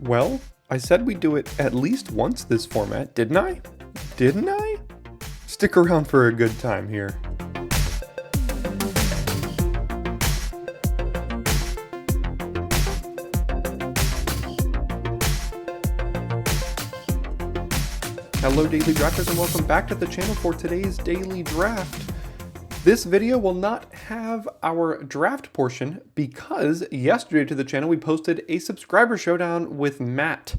Well, I said we'd do it at least once this format, didn't I? Didn't I? Stick around for a good time here. Hello Daily Drafters and welcome back to the channel for today's Daily Draft. This video will not have our draft portion because yesterday to the channel we posted a subscriber showdown with Matt.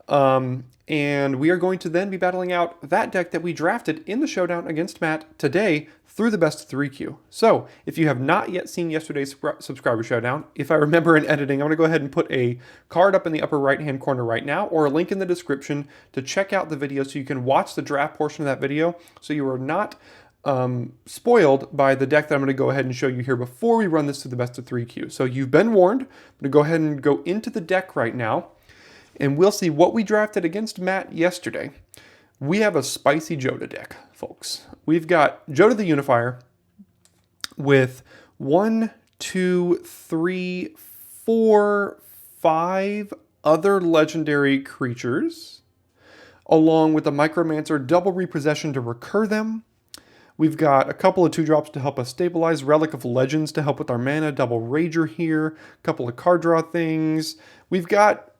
And we are going to then be battling out that deck that we drafted in the showdown against Matt today through the best of 3 queue. So if you have not yet seen yesterday's subscriber showdown, if I remember in editing, I'm going to go ahead and put a card up in the upper right hand corner right now or a link in the description to check out the video so you can watch the draft portion of that video so you are not spoiled by the deck that I'm going to go ahead and show you here before we run this to the best of 3 queue. So you've been warned. I'm going to go ahead and go into the deck right now and we'll see what we drafted against Matt yesterday. We have a spicy Joda deck, folks. We've got Joda the Unifier with 1, 2, 3, 4, 5 other legendary creatures, along with a Micromancer double repossession to recur them. We've got a couple of 2-drops to help us stabilize, Relic of Legends to help with our mana, double Rager here, a couple of card draw things. We've got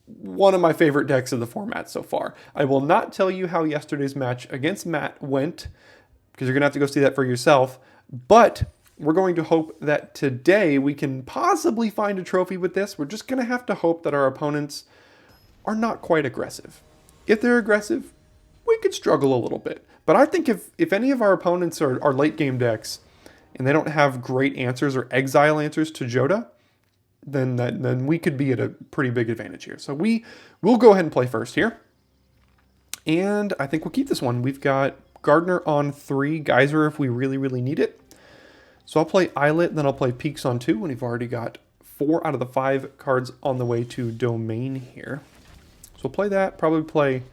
one of my favorite decks of the format so far. I will not tell you how yesterday's match against Matt went, because you're going to have to go see that for yourself, but we're going to hope that today we can possibly find a trophy with this. We're just going to have to hope that our opponents are not quite aggressive. If they're aggressive, we could struggle a little bit. But I think if any of our opponents are late game decks and they don't have great answers or exile answers to Joda, then we could be at a pretty big advantage here. So we'll go ahead and play first here. And I think we'll keep this one. We've got Gardener on 3, Geyser if we really, really need it. So I'll play Islet, then I'll play Peaks on 2, and we've already got 4 out of the 5 cards on the way to Domain here. So we'll play that, probably play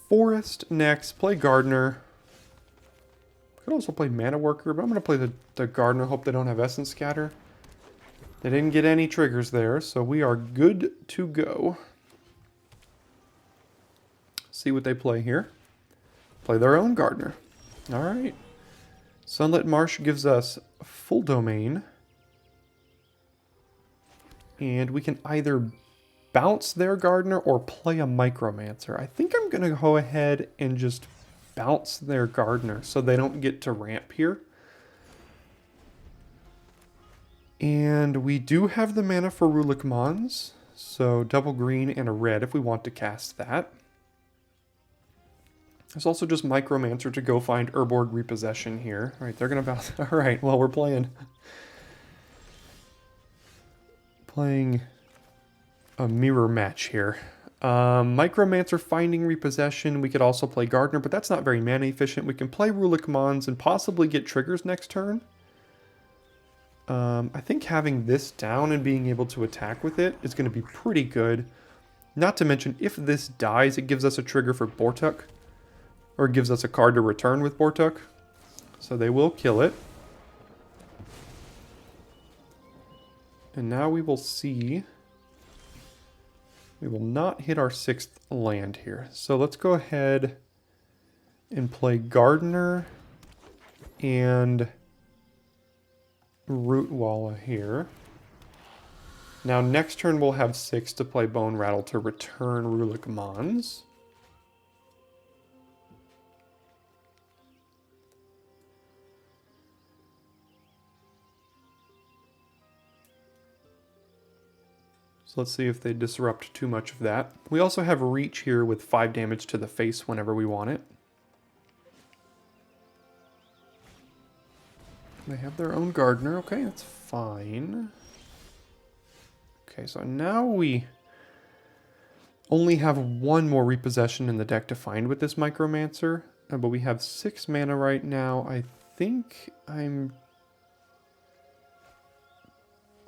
Forest next, play Gardener. Could also play Mana Worker, but I'm going to play the Gardener, hope they don't have Essence Scatter. They didn't get any triggers there, so we are good to go. See what they play here. Play their own Gardener. All right. Sunlit Marsh gives us full Domain. And we can either bounce their Gardener or play a Micromancer. I think I'm going to go ahead and just bounce their Gardener so they don't get to ramp here. And we do have the mana for Rulik Mons, so double green and a red if we want to cast that. There's also just Micromancer to go find Urborg Repossession here. All right, they're going to bounce. All right, well, we're playing a mirror match here. Micromancer finding Repossession. We could also play Gardener, but that's not very mana efficient. We can play Rulik Mons and possibly get triggers next turn. I think having this down and being able to attack with it is going to be pretty good. Not to mention, if this dies, it gives us a trigger for Bortuk. Or it gives us a card to return with Bortuk. So they will kill it. And now we will see. We will not hit our 6th land here. So let's go ahead and play Gardener and Rootwalla here. Now next turn we'll have 6 to play Bone Rattle to return Rulik Mons. So let's see if they disrupt too much of that. We also have Reach here with 5 damage to the face whenever we want it. They have their own Gardener. Okay, that's fine. Okay, so now we only have 1 more Repossession in the deck to find with this Micromancer. But we have 6 mana right now. I think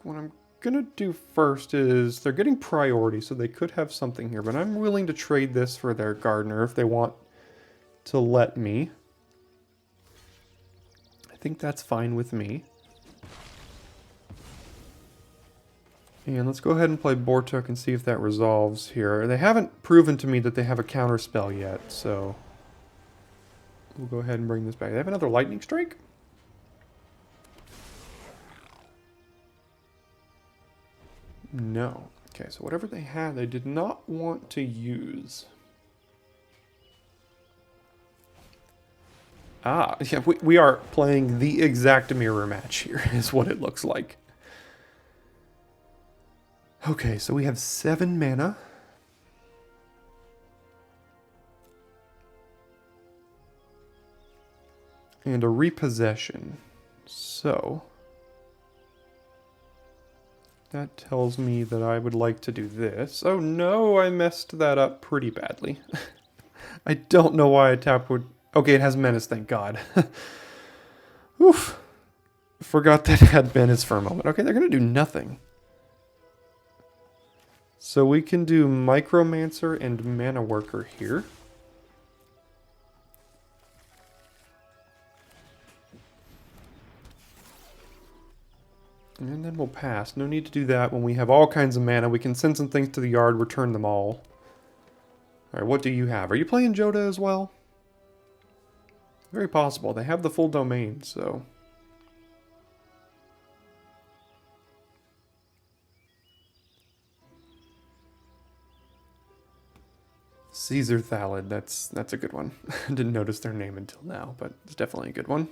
what I'm going to do first is they're getting priority, so they could have something here. But I'm willing to trade this for their Gardener if they want to let me. I think that's fine with me. And let's go ahead and play Bortuk and see if that resolves here. They haven't proven to me that they have a counter spell yet, so we'll go ahead and bring this back. They have another Lightning Strike? No. Okay, so whatever they had, they did not want to use. Ah, yeah, we are playing the exact mirror match here, is what it looks like. Okay, so we have 7 mana. And a repossession. So that tells me that I would like to do this. Oh no, I messed that up pretty badly. I don't know why a tap would... Okay, it has Menace, thank God. Oof. Forgot that it had Menace for a moment. Okay, they're going to do nothing. So we can do Micromancer and Mana Worker here. And then we'll pass. No need to do that when we have all kinds of mana. We can send some things to the yard, return them all. Alright, what do you have? Are you playing Joda as well? Very possible. They have the full domain, so... Caesar Thalid, that's a good one. Didn't notice their name until now, but it's definitely a good one.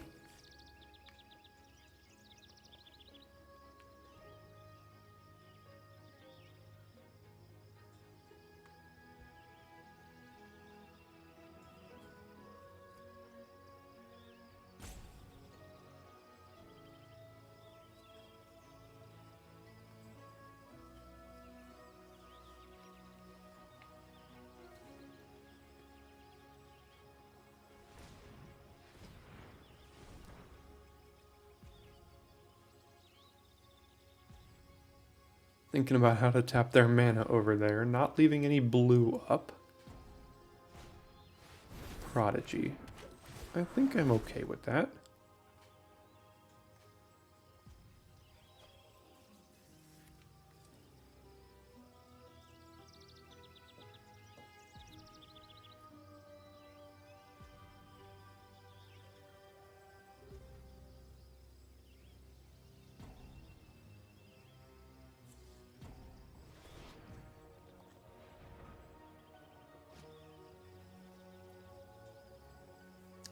Thinking about how to tap their mana over there, not leaving any blue up. Prodigy. I think I'm okay with that.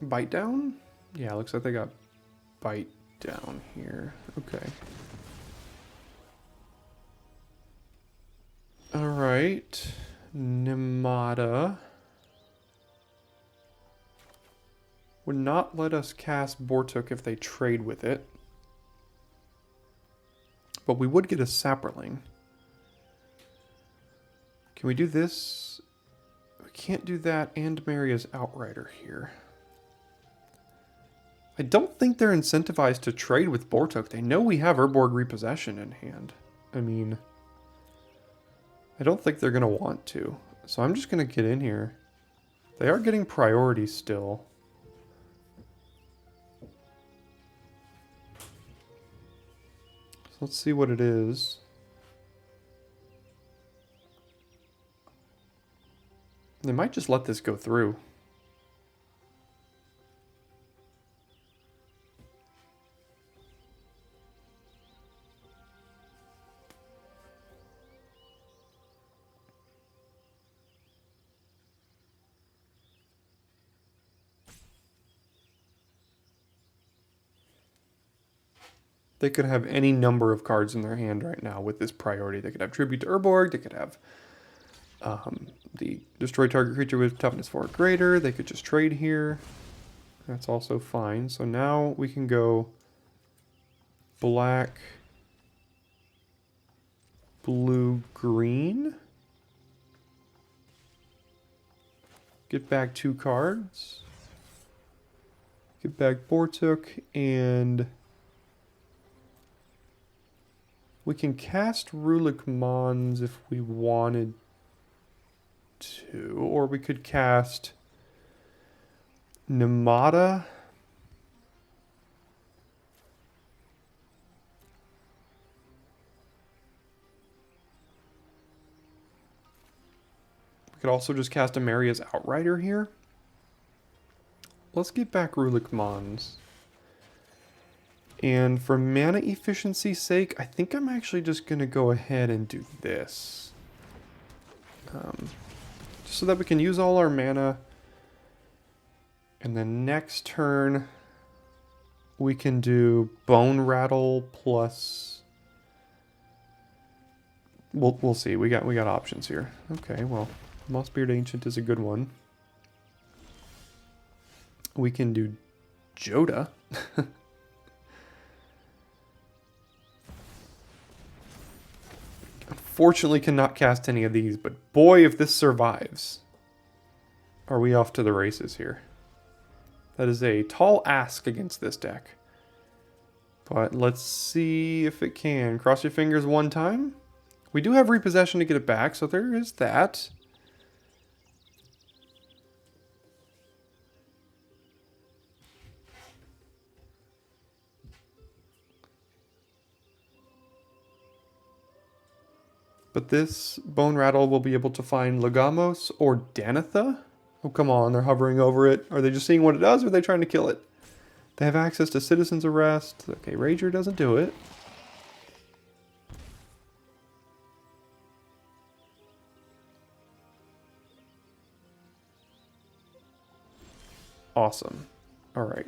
Bite down? Yeah, looks like they got bite down here. Okay. Alright. Nemada would not let us cast Bortuk if they trade with it. But we would get a Sapperling. Can we do this? We can't do that and Maria's Outrider here. I don't think they're incentivized to trade with Bortuk. They know we have Urborg Repossession in hand. I mean, I don't think they're going to want to. So I'm just going to get in here. They are getting priority still. So let's see what it is. They might just let this go through. They could have any number of cards in their hand right now with this priority. They could have Tribute to Urborg. They could have the destroy target creature with toughness 4 or greater. They could just trade here. That's also fine. So now we can go black, blue, green. Get back 2 cards. Get back Bortuk, and we can cast Rulik Mons if we wanted to, or we could cast Nemada. We could also just cast Amaria's Outrider here. Let's get back Rulik Mons. And for mana efficiency's sake, I think I'm actually just going to go ahead and do this. Just so that we can use all our mana. And then next turn, we can do Bone Rattle plus... We'll see. We got options here. Okay, well, Mossbeard Ancient is a good one. We can do Joda. Unfortunately, cannot cast any of these, but boy, if this survives, are we off to the races here. That is a tall ask against this deck. But let's see if it can. Cross your fingers one time. We do have repossession to get it back, so there is that. But this Bone Rattle will be able to find Lagamos or Danitha. Oh, come on, they're hovering over it. Are they just seeing what it does, or are they trying to kill it? They have access to Citizen's Arrest. Okay, Rager doesn't do it. Awesome. Alright.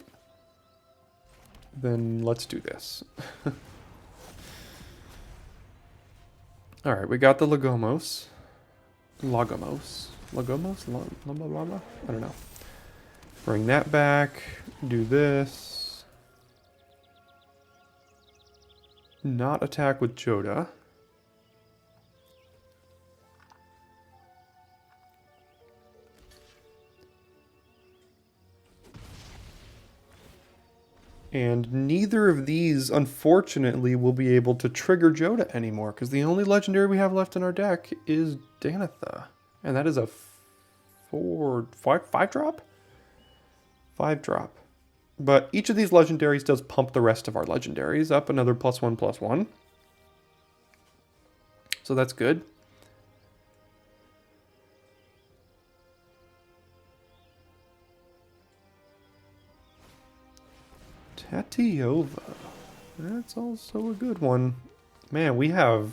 Then let's do this. Alright, we got the Lagomos. Lagomos? I don't know. Bring that back. Do this. Not attack with Joda. And neither of these, unfortunately, will be able to trigger Joda anymore, because the only legendary we have left in our deck is Danitha. And that is a 5-drop? 5-drop. But each of these legendaries does pump the rest of our legendaries up another +1/+1. So that's good. Tatiova. That's also a good one. Man, we have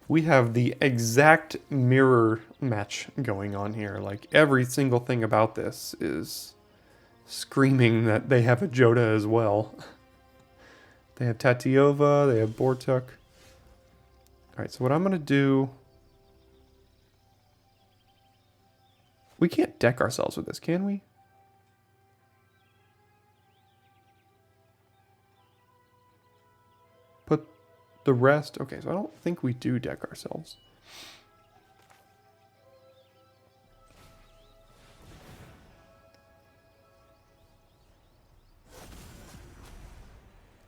the exact mirror match going on here. Like, every single thing about this is screaming that they have a Joda as well. They have Tatiova, they have Bortuk. Alright, so what I'm going to do... We can't deck ourselves with this, can we? Put the rest... Okay, so I don't think we do deck ourselves.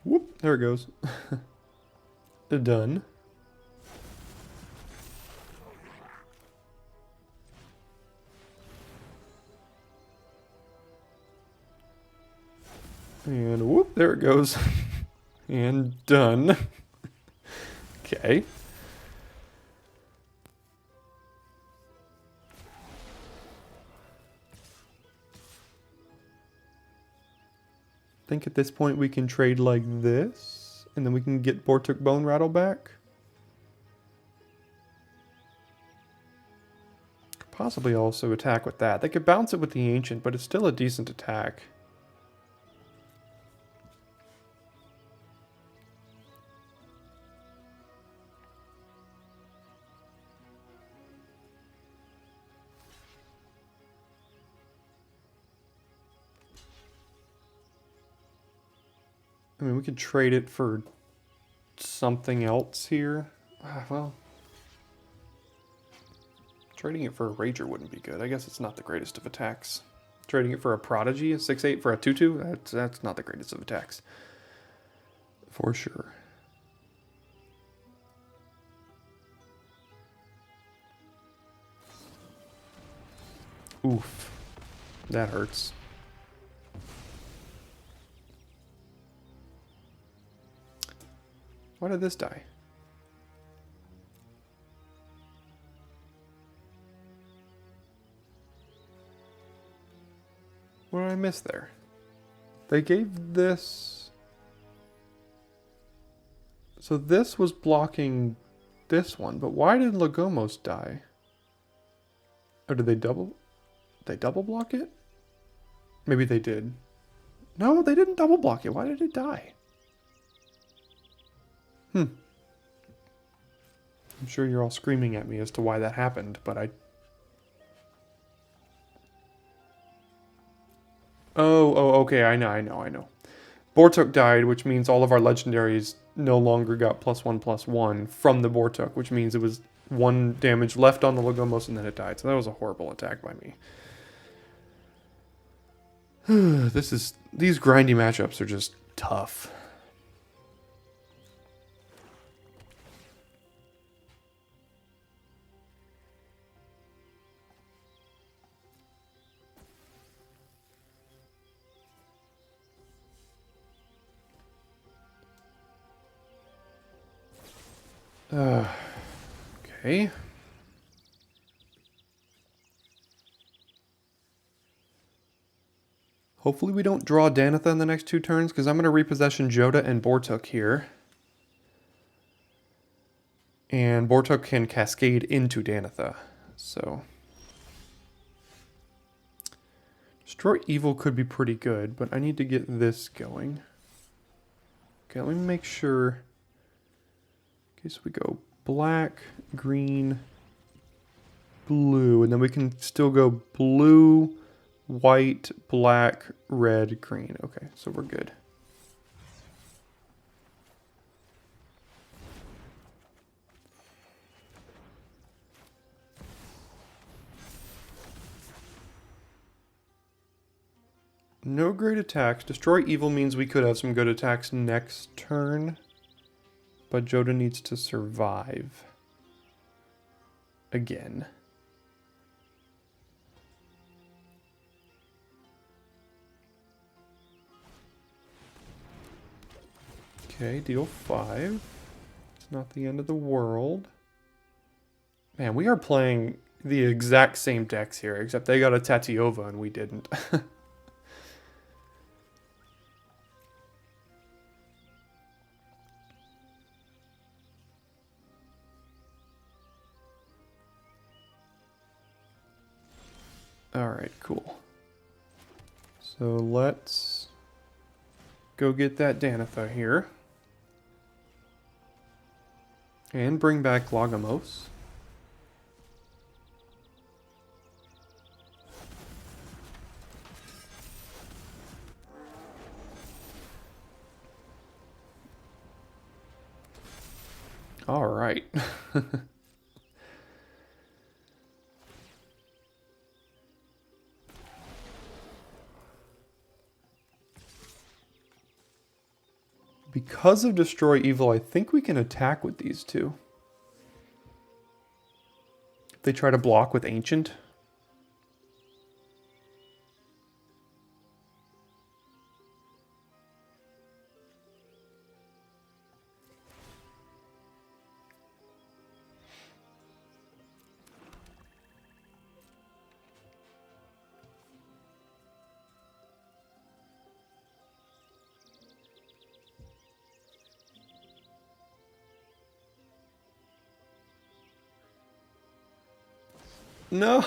Whoop, there it goes. Done. And whoop, there it goes. And done. Okay. I think at this point we can trade like this, and then we can get Bortuk Bone Rattle back. Could possibly also attack with that. They could bounce it with the Ancient, but it's still a decent attack. I mean, we could trade it for something else here. Well, trading it for a Rager wouldn't be good. I guess it's not the greatest of attacks. Trading it for a Prodigy, a 6/8 for a 2/2, that's not the greatest of attacks. For sure. Oof. That hurts. Why did this die? What did I miss there? They gave this... So this was blocking this one, but why did Lagomos die? Or did they double... They double block it? Maybe they did. No, they didn't double block it. Why did it die? I'm sure you're all screaming at me as to why that happened, but I... Oh, okay, I know. Bortuk died, which means all of our legendaries no longer got +1/+1 from the Bortuk, which means it was 1 damage left on the Lagomos and then it died. So that was a horrible attack by me. These grindy matchups are just tough. Okay. Hopefully we don't draw Danitha in the next 2 turns, because I'm going to repossession Joda and Bortuk here. And Bortuk can cascade into Danitha, so... Destroy Evil could be pretty good, but I need to get this going. Okay, let me make sure... Okay, so we go black, green, blue, and then we can still go blue, white, black, red, green. Okay, so we're good. No great attacks. Destroy Evil means we could have some good attacks next turn. But Joda needs to survive. Again. Okay, deal 5. It's not the end of the world. Man, we are playing the exact same decks here, except they got a Tatiova and we didn't. Alright, cool. So let's go get that Danitha here. And bring back Lagomos. Alright. Because of Destroy Evil, I think we can attack with these two. If they try to block with Ancient. No.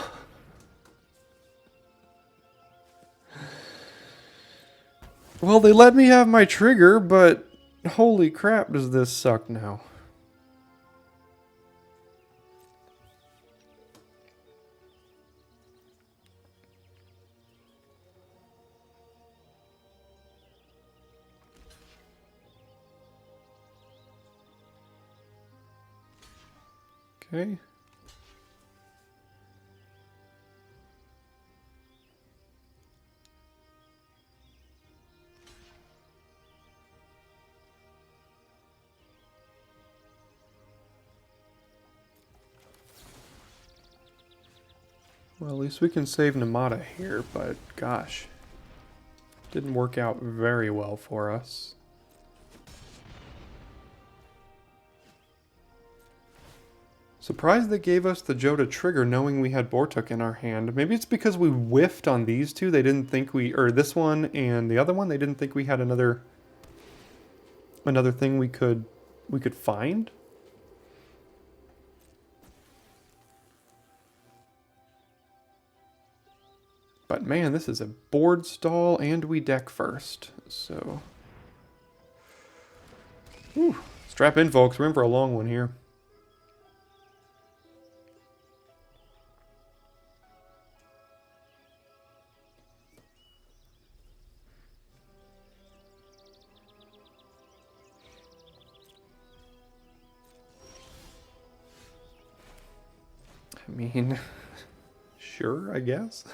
Well, they let me have my trigger, but holy crap, does this suck now. Okay. Well, at least we can save Namada here, but gosh. Didn't work out very well for us. Surprised they gave us the Joe to trigger knowing we had Bortuk in our hand. Maybe it's because we whiffed on these two. They didn't think we, or this one and the other one, they didn't think we had another thing we could find. But man, this is a board stall and we deck first. So whew. Strap in, folks. We're in for a long one here. I mean, sure, I guess.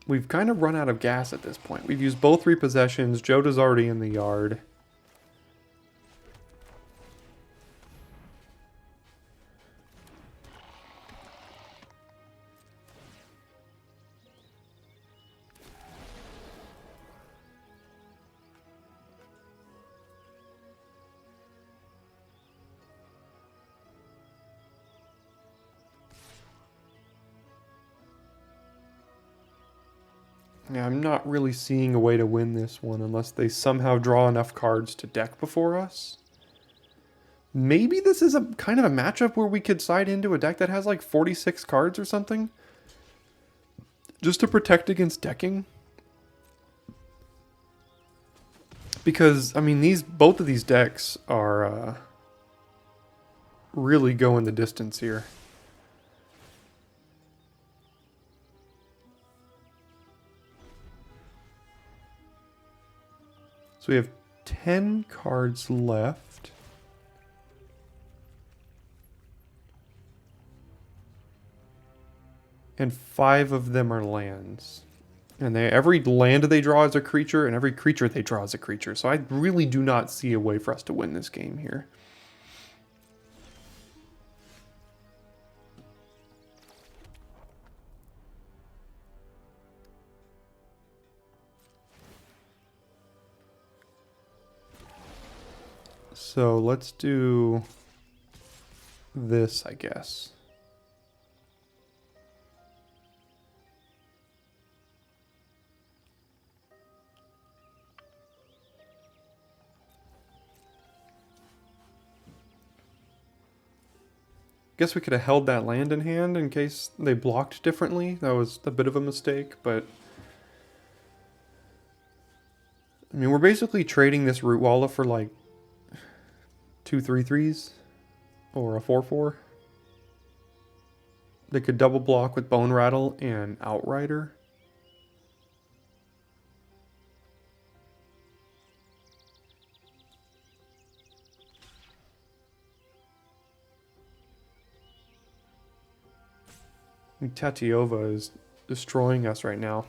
We've kind of run out of gas at this point. We've used both repossessions. Joda's already in the yard. Yeah, I'm not really seeing a way to win this one unless they somehow draw enough cards to deck before us. Maybe this is a kind of a matchup where we could side into a deck that has like 46 cards or something. Just to protect against decking. Because, I mean, both of these decks are really going the distance here. So we have 10 cards left. And 5 of them are lands. And every land they draw is a creature, and every creature they draw is a creature. So I really do not see a way for us to win this game here. So let's do this, I guess. Guess we could have held that land in hand in case they blocked differently. That was a bit of a mistake, but I mean, we're basically trading this Root Walla for like 2 3/3s or a 4/4. They could double block with Bone Rattle and Outrider. Tatiova is destroying us right now.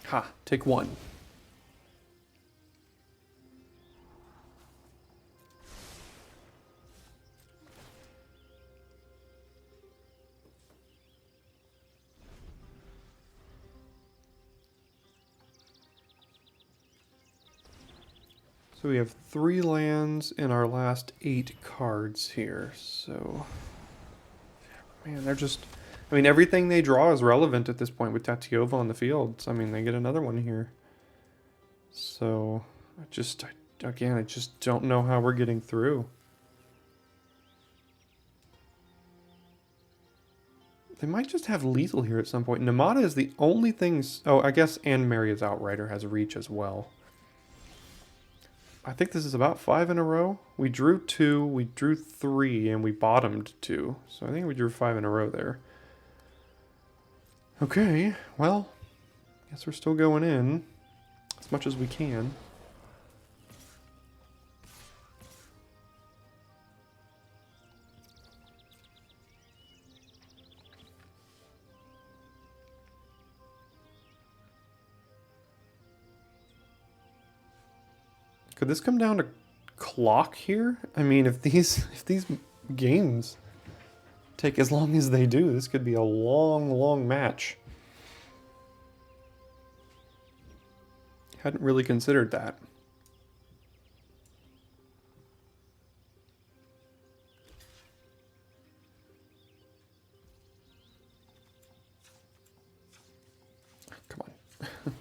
Ha, take 1. So we have 3 lands in our last 8 cards here, so man, they're just, I mean, everything they draw is relevant at this point with Tatiova on the field. So, I mean, they get another one here. So, I just don't know how we're getting through. They might just have lethal here at some point. Namada is the only thing, oh, I guess Anne Maria's Outrider has reach as well. I think this is about 5 in a row. We drew 2, we drew 3, and we bottomed 2. So I think we drew 5 in a row there. Okay, well, guess we're still going in as much as we can. Could this come down to clock here? I mean, if these games take as long as they do, this could be a long, long match. Hadn't really considered that. Come on.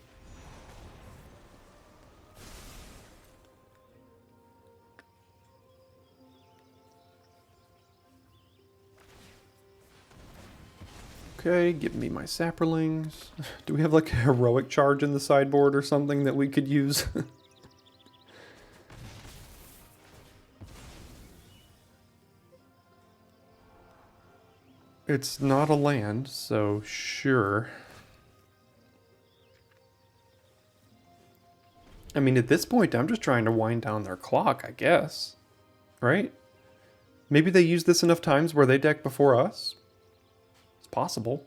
Okay, give me my sapperlings. Do we have like a heroic charge in the sideboard or something that we could use? It's not a land, so sure. I mean, at this point, I'm just trying to wind down their clock, I guess. Right? Maybe they use this enough times where they deck before us? It's possible.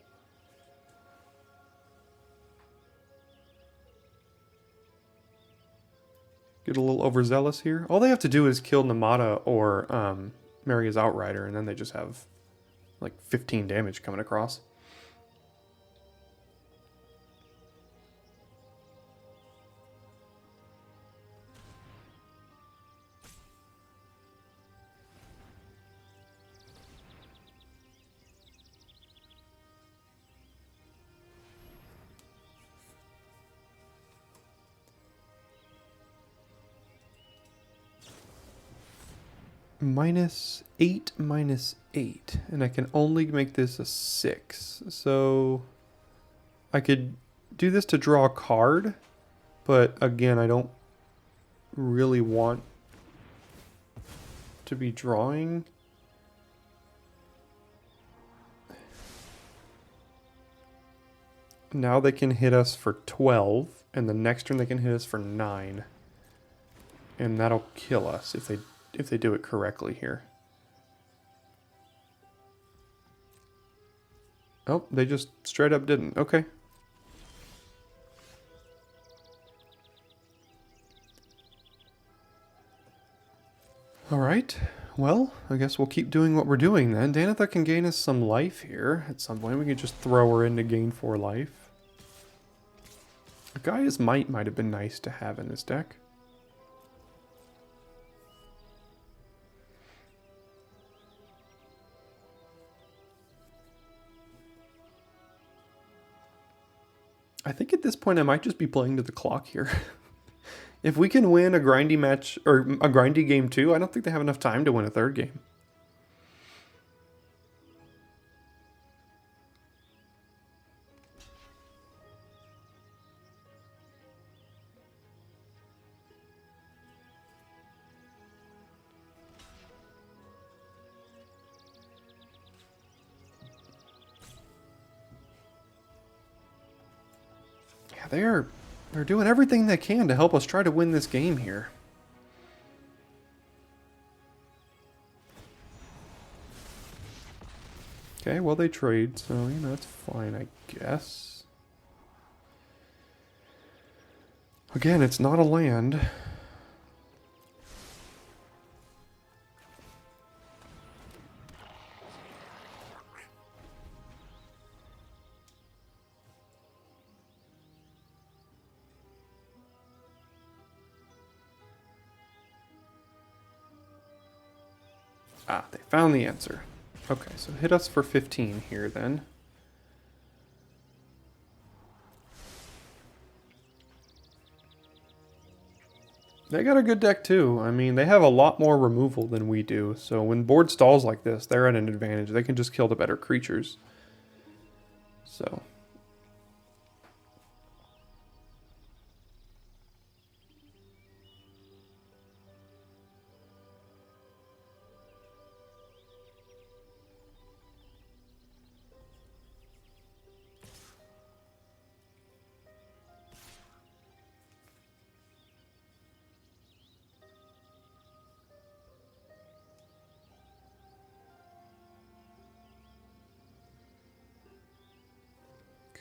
Get a little overzealous here. All they have to do is kill Namada or Maria's Outrider, and then they just have like 15 damage coming across. -8, -8. And I can only make this a 6. So I could do this to draw a card. But again, I don't really want to be drawing. Now they can hit us for 12. And the next turn they can hit us for 9. And that'll kill us if they do it correctly here. Oh, they just straight up didn't. Okay. Alright. Well, I guess we'll keep doing what we're doing then. Danitha can gain us some life here at some point. We could just throw her in to gain 4 life. Gaia's Might might have been nice to have in this deck. I think at this point I might just be playing to the clock here. If we can win a grindy match, or a grindy game too, I don't think they have enough time to win a third game. Yeah, they're doing everything they can to help us try to win this game here. Okay, well they trade, so you know that's fine, I guess. Again, it's not a land. Ah, they found the answer. Okay, so hit us for 15 here then. They got a good deck too. I mean, they have a lot more removal than we do. So when board stalls like this, they're at an advantage. They can just kill the better creatures. So...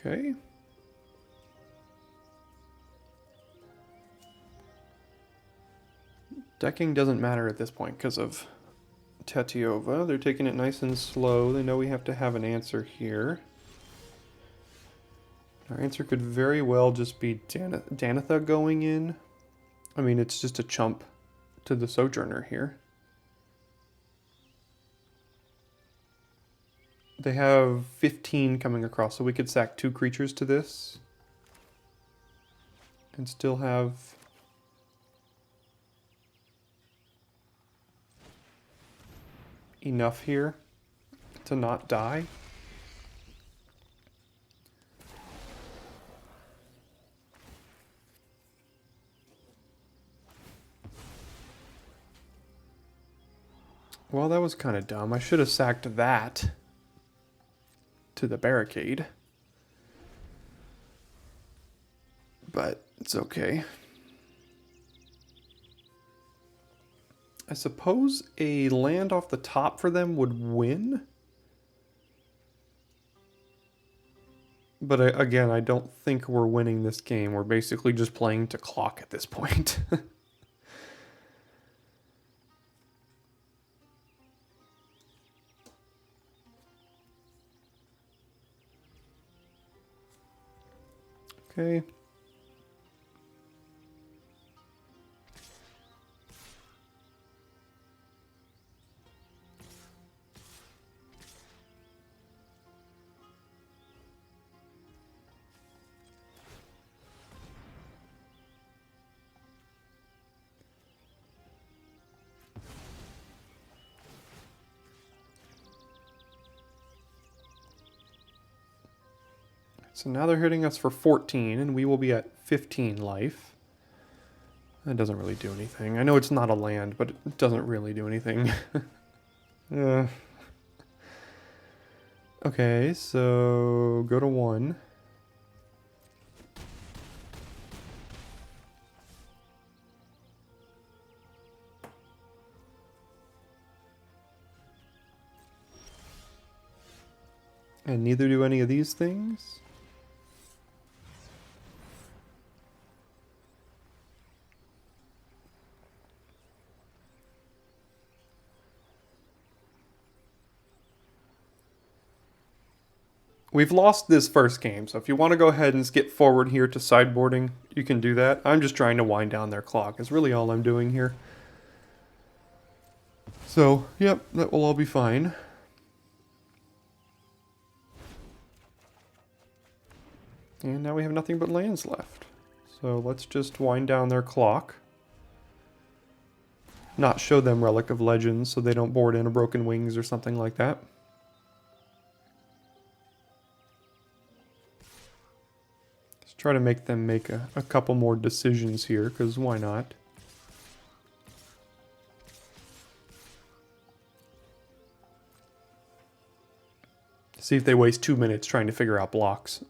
Okay. Decking doesn't matter at this point because of Tetiova. They're taking it nice and slow. They know we have to have an answer here. Our answer could very well just be Danitha going in. I mean, it's just a chump to the Sojourner here. They have 15 coming across, so we could sack 2 creatures to this. And still have... enough here to not die. Well, that was kind of dumb. I should have sacked that to the barricade. But it's okay. I suppose a land off the top for them would win. But again, I don't think we're winning this game. We're basically just playing to clock at this point. Okay. So now they're hitting us for 14, and we will be at 15 life. That doesn't really do anything. I know it's not a land, but it doesn't really do anything. Okay, so go to 1. And neither do any of these things. We've lost this first game, so if you want to go ahead and skip forward here to sideboarding, you can do that. I'm just trying to wind down their clock, is really all I'm doing here. So, yep, that will all be fine. And now we have nothing but lands left. So let's just wind down their clock. Not show them Relic of Legends so they don't board in a Broken Wings or something like that. Try to make them make a couple more decisions here, because why not? See if they waste 2 minutes trying to figure out blocks.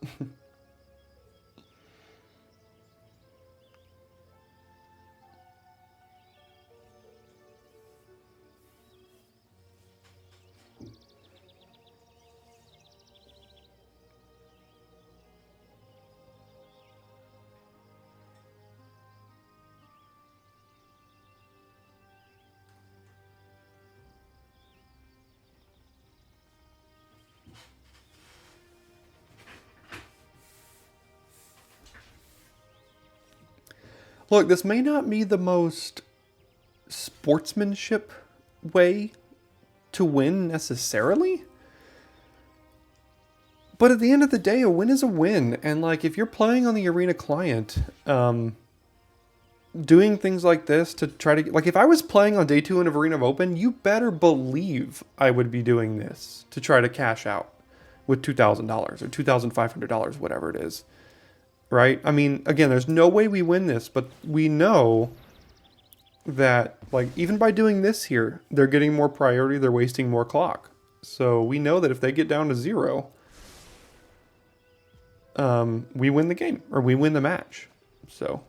Look, this may not be the most sportsmanship way to win necessarily, but at the end of the day, a win is a win. And like, if you're playing on the arena client, doing things like this to try to, like, if I was playing on day 2 of Arena of Open, you better believe I would be doing this to try to cash out with $2,000 or $2,500, whatever it is. Right? I mean, again, there's no way we win this, but we know that, like, even by doing this here, they're getting more priority, they're wasting more clock. So we know that if they get down to 0, we win the game, or we win the match. So...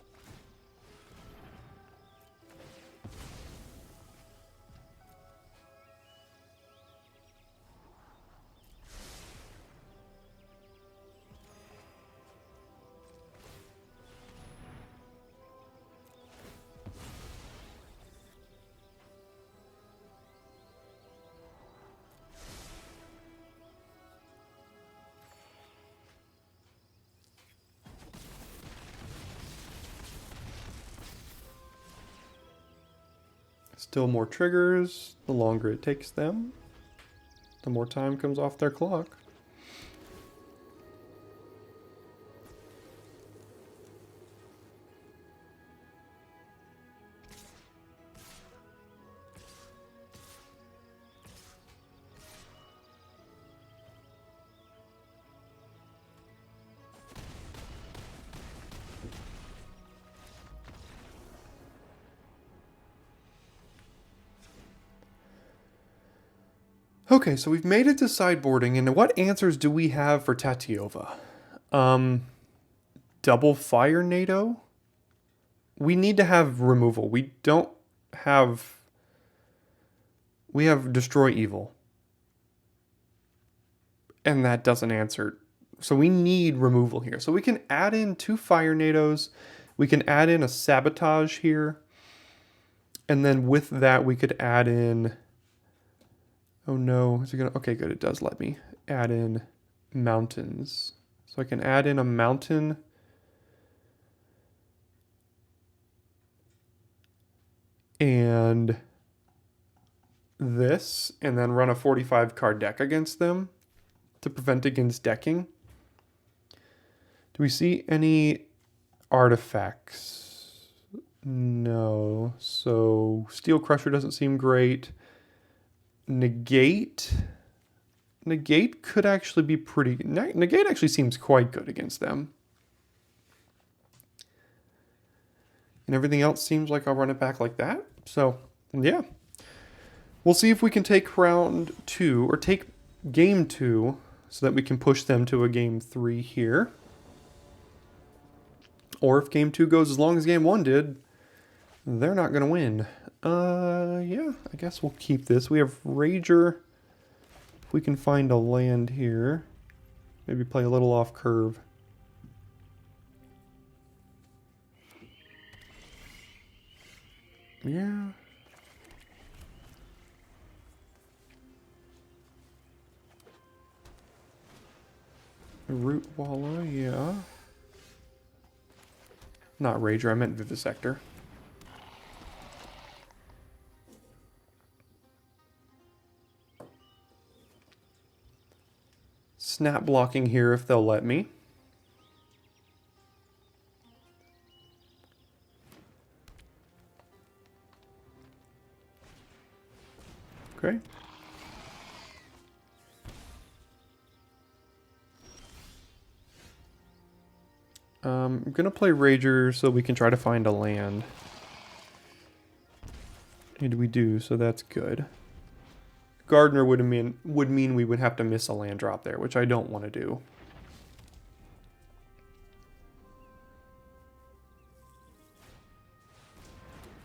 Still more triggers. The longer it takes them, the more time comes off their clock. Okay, so we've made it to sideboarding, and what answers do we have for Tatiova? Double Fire NATO? We need to have removal. We don't have... We have Destroy Evil. And that doesn't answer. So we need removal here. So we can add in 2 Fire NATOs. We can add in a Sabotage here. And then with that, we could add in... Oh no, is it gonna, okay, good, it does let me add in mountains. So I can add in a mountain. And this, and then run a 45 card deck against them to prevent against decking. Do we see any artifacts? No, so Steel Crusher doesn't seem great. Negate could actually be pretty... Negate actually seems quite good against them. And everything else seems like I'll run it back like that. So, yeah. We'll see if we can take round 2, or take game 2, so that we can push them to a game 3 here. Or if game 2 goes as long as game 1 did, they're not going to win. Yeah, I guess we'll keep this. We have Rager. If we can find a land here, maybe play a little off curve. Yeah. Root Walla, yeah. Not Rager, I meant Vivisector. Snap blocking here if they'll let me. Okay. I'm gonna play Rager so we can try to find a land. And we do, so that's good. Gardener would mean we would have to miss a land drop there, which I don't want to do.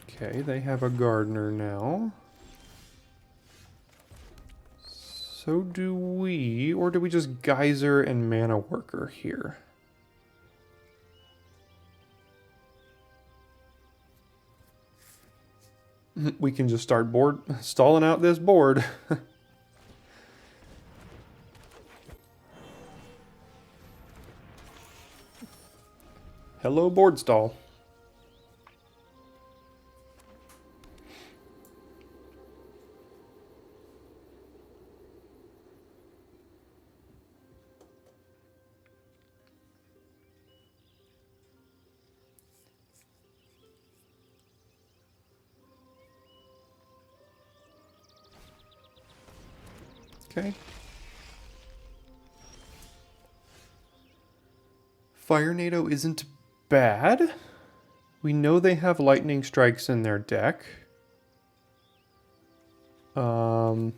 Okay, they have a Gardener now. So do we, or do we just Geyser and Mana Worker here? We can just start stalling out this board. Hello, board stall. Okay. Fire NATO isn't bad. We know they have lightning strikes in their deck. I'm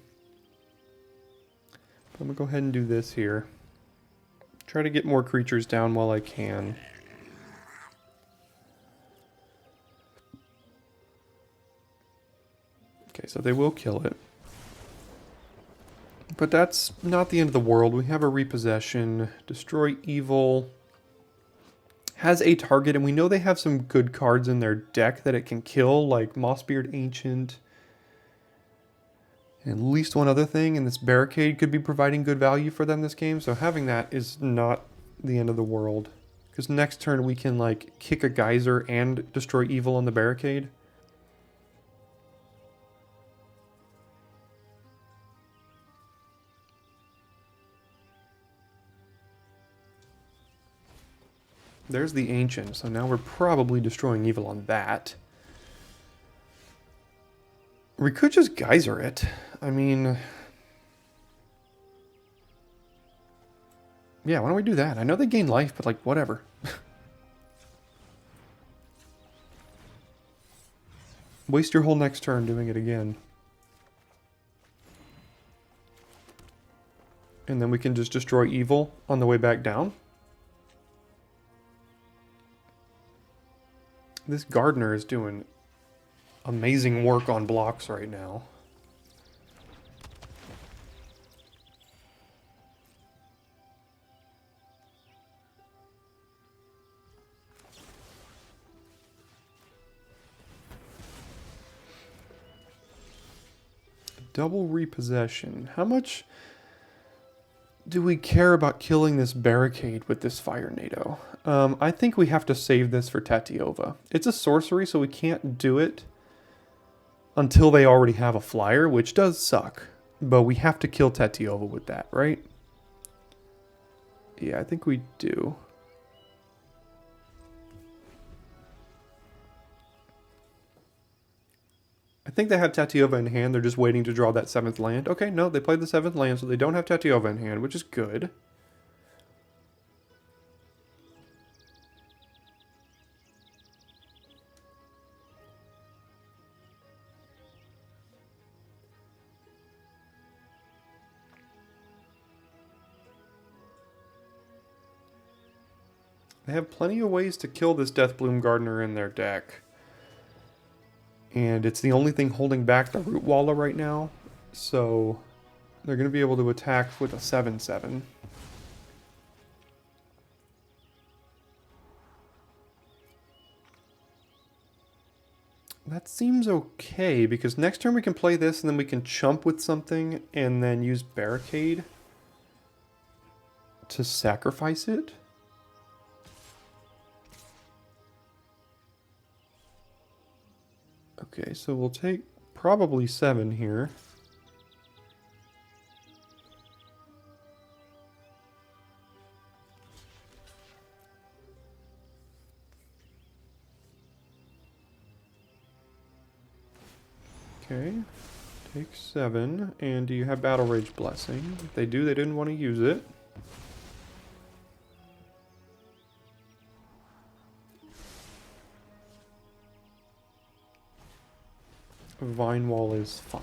gonna go ahead and do this here. Try to get more creatures down while I can. Okay, so they will kill it. But that's not the end of the world. We have a repossession, destroy evil, has a target, and we know they have some good cards in their deck that it can kill, like Mossbeard Ancient, and at least one other thing, and this Barricade could be providing good value for them this game, so having that is not the end of the world. Because next turn we can like kick a Geyser and destroy evil on the Barricade. There's the Ancient, so now we're probably destroying evil on that. We could just Geyser it. I mean... yeah, why don't we do that? I know they gain life, but like, whatever. Waste your whole next turn doing it again. And then we can just destroy evil on the way back down. This Gardener is doing amazing work on blocks right now. Double repossession. How much do we care about killing this barricade with this Fire NATO? I think we have to save this for Tatiova. It's a sorcery, so we can't do it until they already have a flyer, which does suck. But we have to kill Tatiova with that, right? Yeah, I think we do. I think they have Tatiova in hand. They're just waiting to draw that 7th land. Okay, no, they played the 7th land, so they don't have Tatiova in hand, which is good. They have plenty of ways to kill this Deathbloom Gardener in their deck. And it's the only thing holding back the Root Walla right now. So they're going to be able to attack with a 7/7. That seems okay, because next turn we can play this and then we can chump with something and then use Barricade to sacrifice it. Okay, so we'll take probably 7 here. Okay, take 7. And do you have Battle Rage Blessing? If they do, they didn't want to use it. Vine Wall is fine.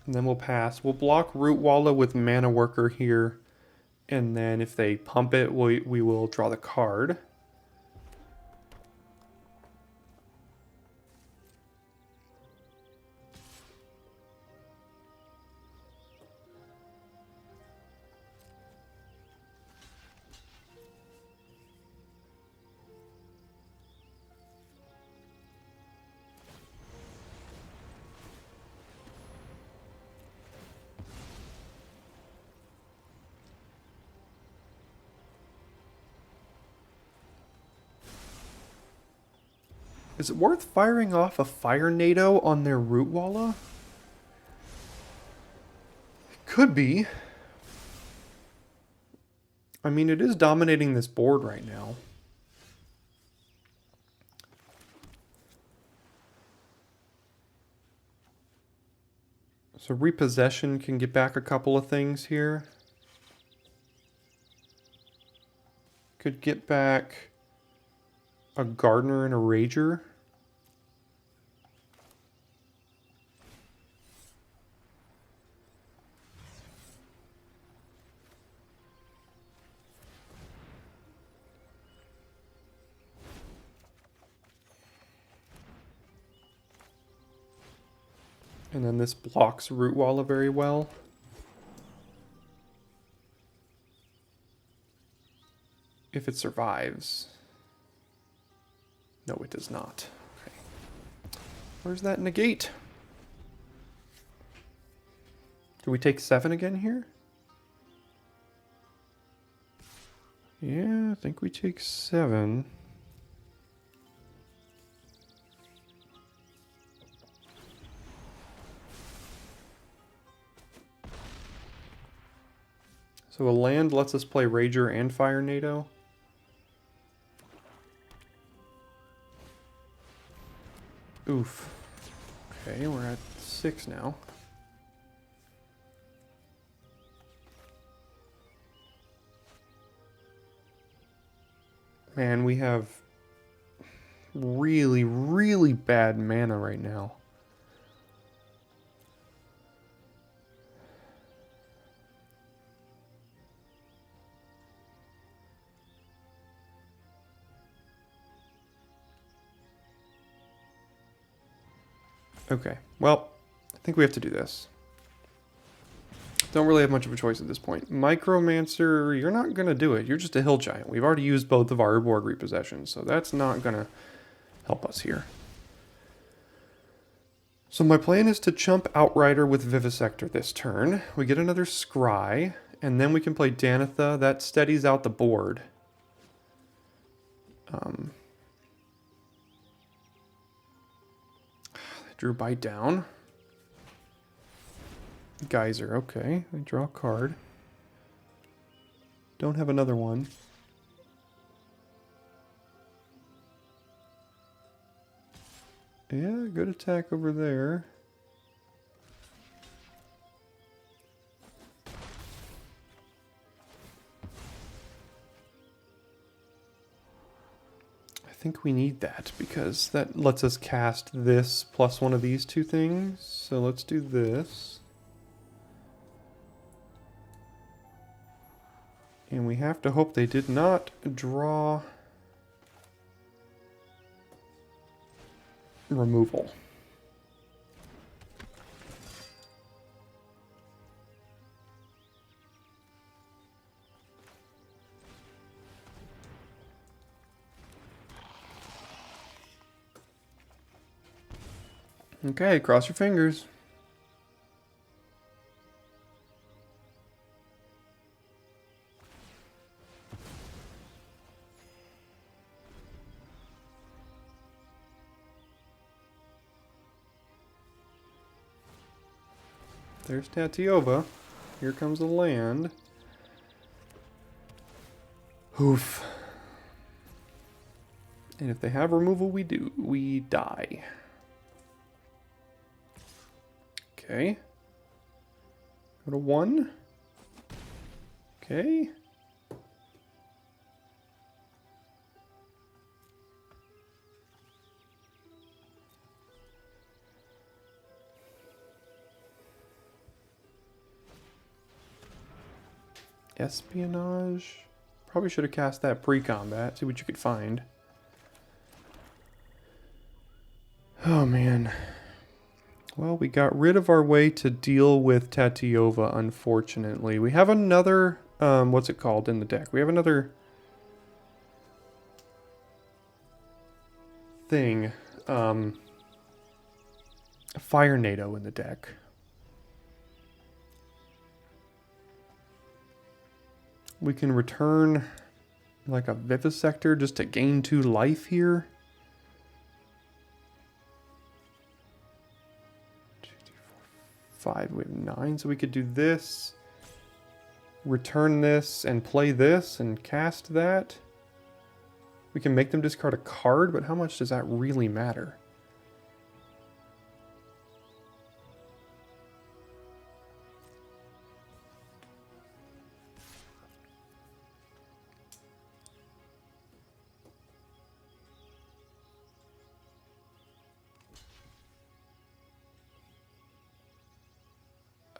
And then we'll pass. We'll block Root Walla with Mana Worker here. And then if they pump it, we will draw the card. Is it worth firing off a Fire NATO on their Root Walla? It could be. I mean, it is dominating this board right now. So repossession can get back a couple of things here. Could get back a Gardener and a Rager. And then this blocks Root Walla very well. If it survives. No, it does not. Okay. Where's that negate? Do we take 7 again here? Yeah, I think we take 7. So a land lets us play Rager and Fire NATO. Oof. Okay, we're at 6 now. Man, we have really, really bad mana right now. Okay, well, I think we have to do this. Don't really have much of a choice at this point. Micromancer, you're not going to do it. You're just a hill giant. We've already used both of our board repossessions, so that's not going to help us here. So my plan is to chump Outrider with Vivisector this turn. We get another Scry, and then we can play Danitha. That steadies out the board. Drew Bite down. Geyser, okay. I draw a card. Don't have another one. Yeah, good attack over there. I think we need that because that lets us cast this plus one of these two things. So let's do this. And we have to hope they did not draw removal. Okay, cross your fingers. There's Tatiova. Here comes the land. Oof. And if they have removal, we die. Okay. Go to 1. Okay. Espionage. Probably should have cast that pre-combat. See what you could find. Oh, man. Well, we got rid of our way to deal with Tatiova, unfortunately. We have another, what's it called in the deck? We have another thing, Fire NATO in the deck. We can return like a Vivisector just to gain 2 life here. 5, we have 9, so we could do this, return this, and play this, and cast that. We can make them discard a card, but how much does that really matter?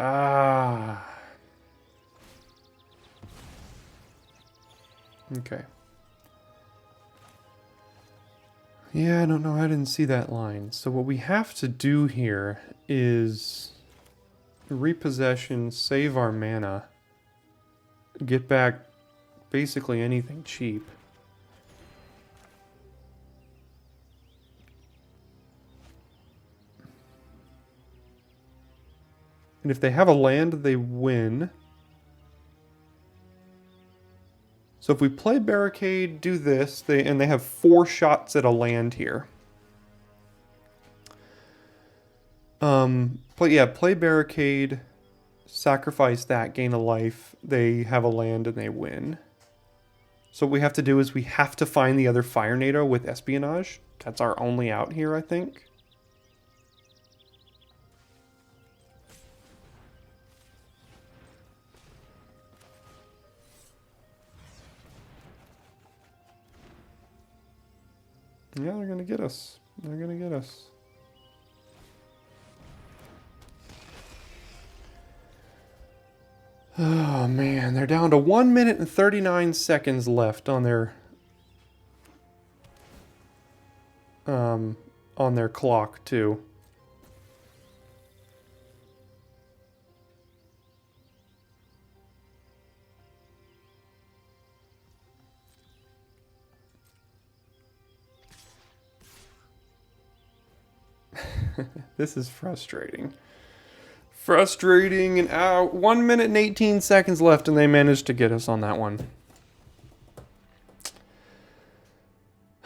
Ah. Okay. Yeah, I don't know. I didn't see that line. So what we have to do here is repossession, save our mana, get back basically anything cheap. And if they have a land, they win. So if we play Barricade, do this, and they have 4 shots at a land here. Play Barricade, Sacrifice that, gain a life, they have a land and they win. So what we have to do is we have to find the other Fire NATO with Espionage. That's our only out here, I think. Yeah, they're gonna get us. They're gonna get us. Oh man, they're down to 1 minute and 39 seconds left on their clock too. This is frustrating. Frustrating, and out. 1 minute and 18 seconds left, and they managed to get us on that one.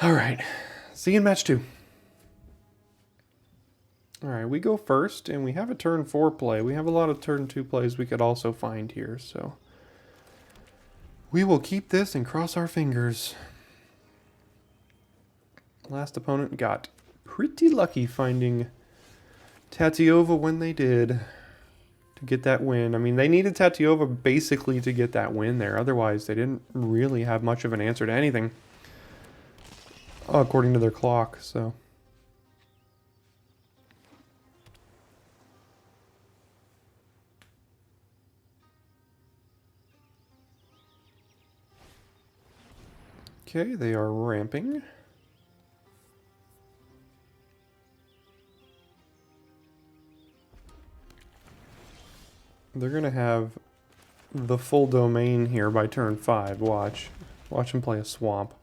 All right, see you in match 2. All right, we go first, and we have a turn 4 play. We have a lot of turn 2 plays we could also find here, so we will keep this and cross our fingers. Last opponent got pretty lucky finding Tatyova when they did to get that win. I mean, they needed Tatyova basically to get that win there. Otherwise, they didn't really have much of an answer to anything, according to their clock, so. Okay, they are ramping. They're going to have the full domain here by turn 5. Watch. Watch them play a swamp.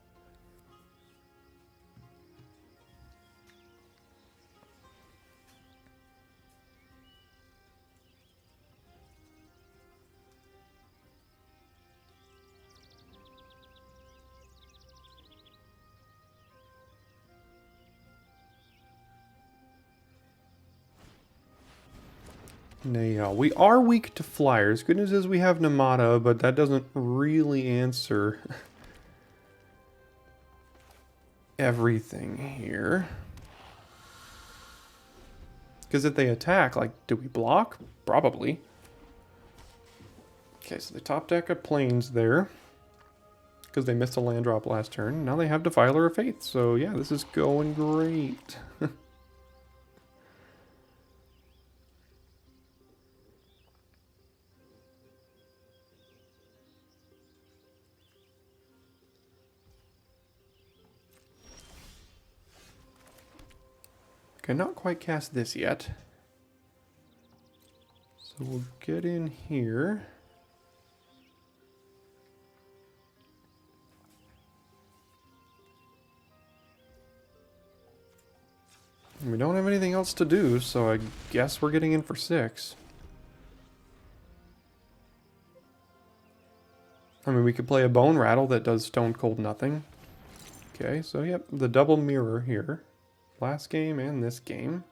Now, we are weak to flyers. Good news is we have Namada, but that doesn't really answer everything here. Because if they attack, like, do we block? Probably. Okay, so they top deck a plains there. Because they missed a land drop last turn. Now they have Defiler of Faith. So yeah, this is going great. Cannot quite cast this yet. So we'll get in here. We don't have anything else to do, so I guess we're getting in for 6. I mean, we could play a Bone Rattle that does Stone Cold nothing. Okay, so yep, the double mirror here. Last game and this game.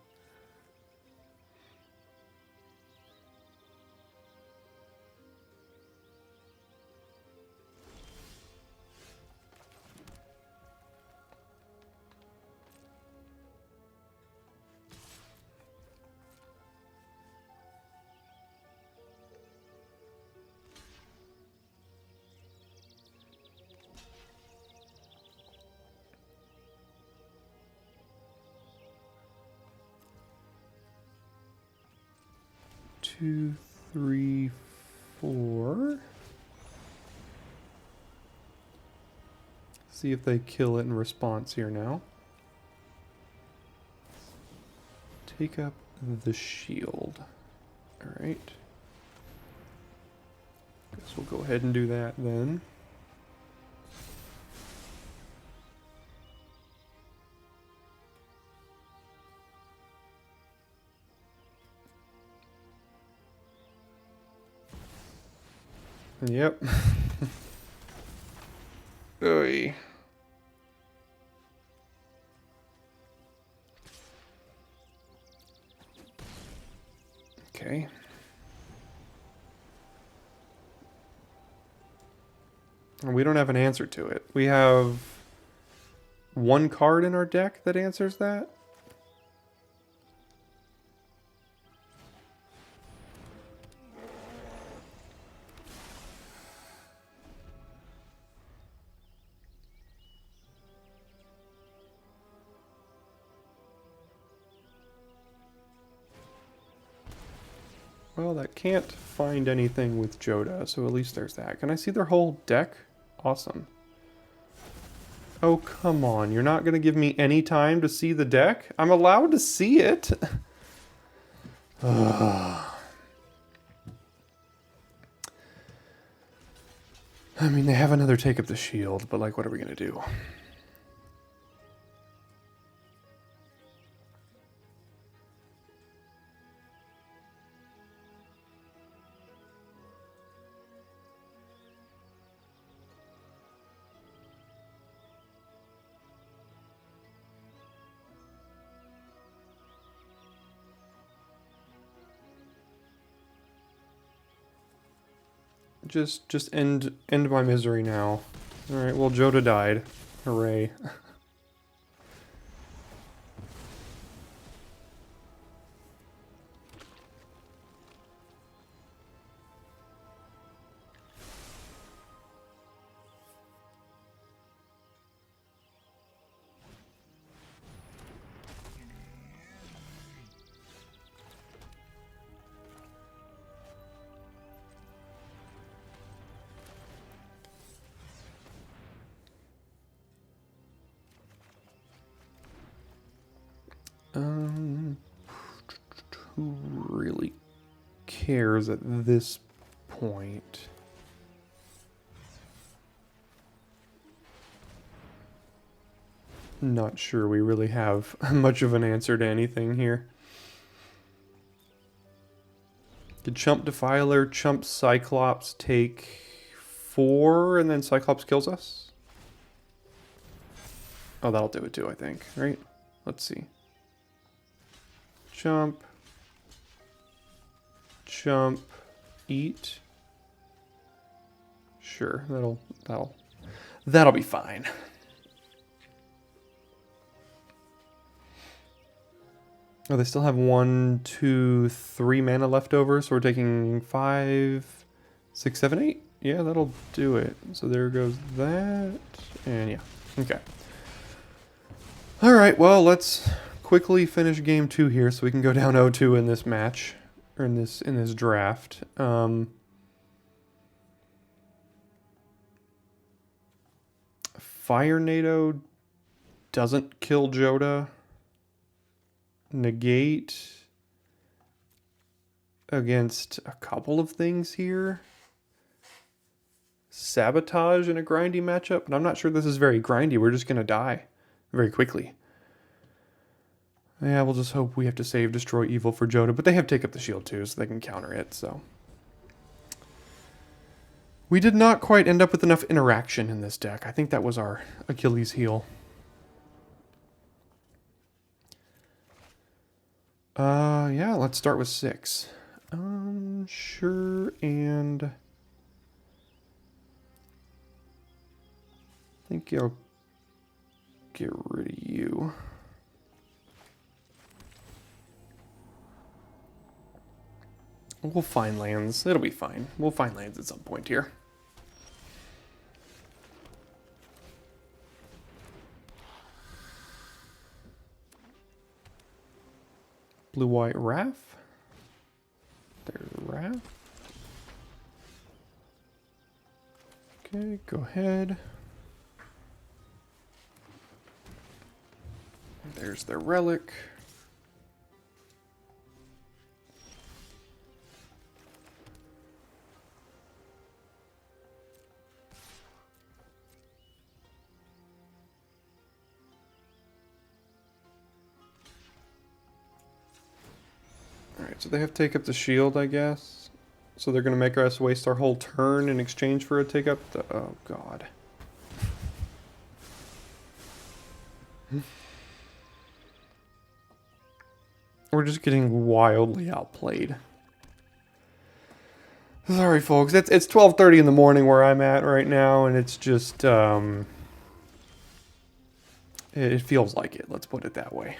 Two, three, 4. See if they kill it in response here now. Take up the shield. Alright. Guess we'll go ahead and do that then. Yep. Oy. Okay. And we don't have an answer to it. We have one card in our deck that answers that. Well, that can't find anything with Joda, so at least there's that. Can I see their whole deck? Awesome. Oh, come on. You're not going to give me any time to see the deck? I'm allowed to see it. I mean, they have another Take Up the Shield, but like, what are we going to do? Just end my misery now. Alright, well, Joda died. Hooray. Who really cares at this point? Not sure we really have much of an answer to anything here. Did Chump Defiler, Chump Cyclops take 4 and then Cyclops kills us? Oh, that'll do it too, I think, right? Let's see. Chump. Chump. Eat. Sure, that'll be fine. Oh, they still have 1, 2, 3 mana left over, so we're taking 5, 6, 7, 8. Yeah, that'll do it. So there goes that, and yeah, okay. All right, well, let's quickly finish game 2 here, so we can go down 0-2 in this match, or in this draft. Fire NATO doesn't kill Joda. Negate against a couple of things here. Sabotage in a grindy matchup, but I'm not sure this is very grindy. We're just going to die very quickly. Yeah, we'll just hope we have to save Destroy Evil for Joda, but they have Take Up the Shield too, so they can counter it, so. We did not quite end up with enough interaction in this deck. I think that was our Achilles heel. Yeah, let's start with 6. Sure, and I think I'll get rid of you. We'll find lands. It'll be fine. We'll find lands at some point here. Blue-white Wrath. There's Wrath. Okay, go ahead. There's their Relic. Alright, so they have Take Up the Shield, I guess. So they're going to make us waste our whole turn in exchange for a Take Up the... Oh, God. We're just getting wildly outplayed. Sorry, folks. It's 12:30 in the morning where I'm at right now, and it's just it feels like it. Let's put it that way.